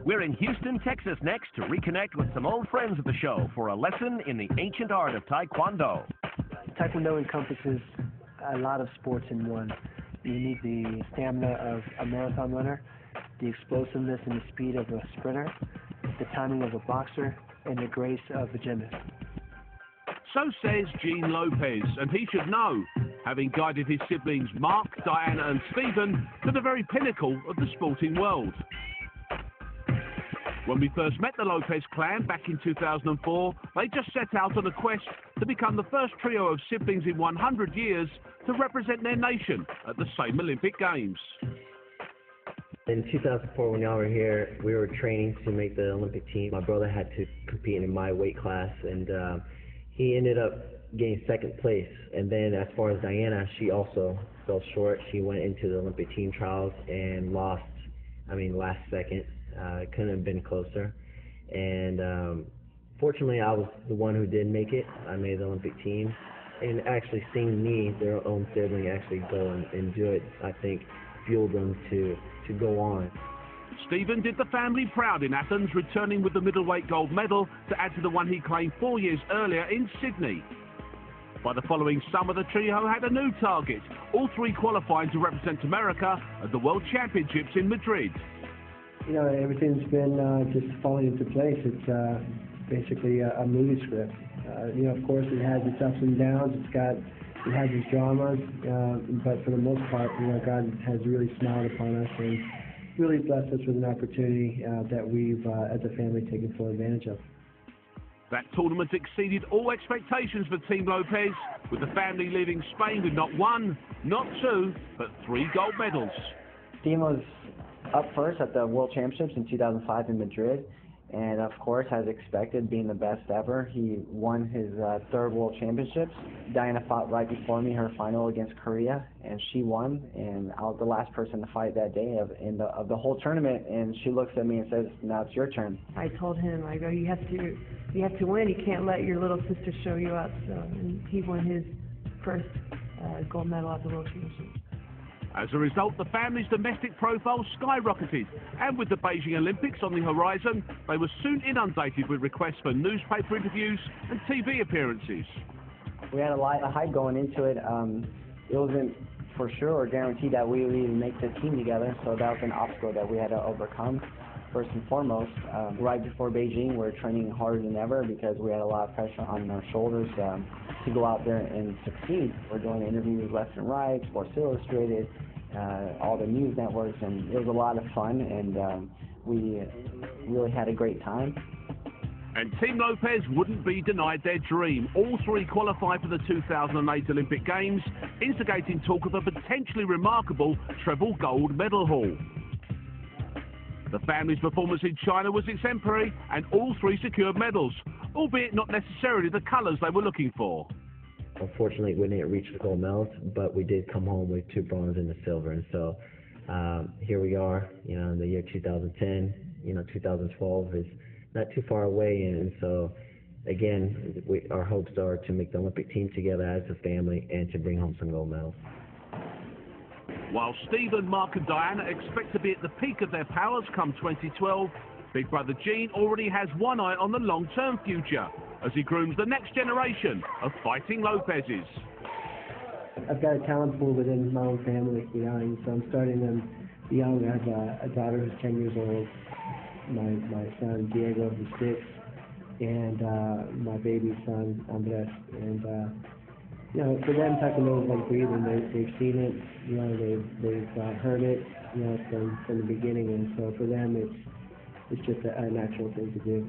We're in Houston, Texas next to reconnect with some old friends of the show for a lesson in the ancient art of Taekwondo. Taekwondo encompasses a lot of sports in one. You need the stamina of a marathon runner, the explosiveness and the speed of a sprinter, the timing of a boxer, and the grace of a gymnast. So says Gene Lopez, and he should know, having guided his siblings Mark, Diana and Stephen to the very pinnacle of the sporting world. When we first met the Lopez clan back in 2004, they just set out on a quest to become the first trio of siblings in 100 years to represent their nation at the same Olympic Games. In 2004, when y'all were here, we were training to make the Olympic team. My brother had to compete in my weight class, and he ended up getting second place. And then as far as Diana, she also fell short. She went into the Olympic team trials and lost, last second. Couldn't have been closer. And fortunately, I was the one who did make it. I made the Olympic team. And actually seeing me, their own sibling, actually go and do it, I think fueled them to go on. Stephen did the family proud in Athens, returning with the middleweight gold medal to add to the one he claimed 4 years earlier in Sydney. By the following summer, the trio had a new target, all three qualifying to represent America at the World Championships in Madrid. Everything's been just falling into place. It's basically a movie script. Of course, it has its ups and downs. It has its dramas, but for the most part, God has really smiled upon us and really blessed us with an opportunity that we've, as a family, taken full advantage of. That tournament exceeded all expectations for Team Lopez, with the family leaving Spain with not one, not two, but 3 gold medals. Team was up first at the World Championships in 2005 in Madrid, and of course, as expected, being the best ever, he won his 3rd World Championships. Diana fought right before me her final against Korea, and she won, and I was the last person to fight that day of the whole tournament, and she looks at me and says, "Now it's your turn." I told him, I go, you have to win. You can't let your little sister show you up. So, and he won his first gold medal at the World Championships. As a result, the family's domestic profile skyrocketed, and with the Beijing Olympics on the horizon, they were soon inundated with requests for newspaper interviews and TV appearances. We had a lot of hype going into it. It wasn't for sure or guaranteed that we would even make the team together, so that was an obstacle that we had to overcome. First and foremost, right before Beijing, we're training harder than ever because we had a lot of pressure on our shoulders to go out there and succeed. We're doing interviews left and right, Sports Illustrated, all the news networks, and it was a lot of fun, and we really had a great time. And Team Lopez wouldn't be denied their dream. All 3 qualified for the 2008 Olympic Games, instigating talk of a potentially remarkable treble gold medal haul. The family's performance in China was exemplary, and all 3 secured medals, albeit not necessarily the colours they were looking for. Unfortunately, we didn't reach the gold medals, but we did come home with 2 bronze and a silver. And so here we are, in the year 2010. 2012 is not too far away, and so again, our hopes are to make the Olympic team together as a family and to bring home some gold medals. While Stephen, Mark and Diana expect to be at the peak of their powers come 2012, Big Brother Gene already has one eye on the long-term future as he grooms the next generation of fighting Lopez's. I've got a talent pool within my own family, and so I'm starting them young. I have a daughter who's 10 years old, my son Diego who's 6, and my baby son Andres. And for them, Taekwondo is like breathing. They've seen it, they've heard it, from the beginning, and so for them, it's just a natural thing to do.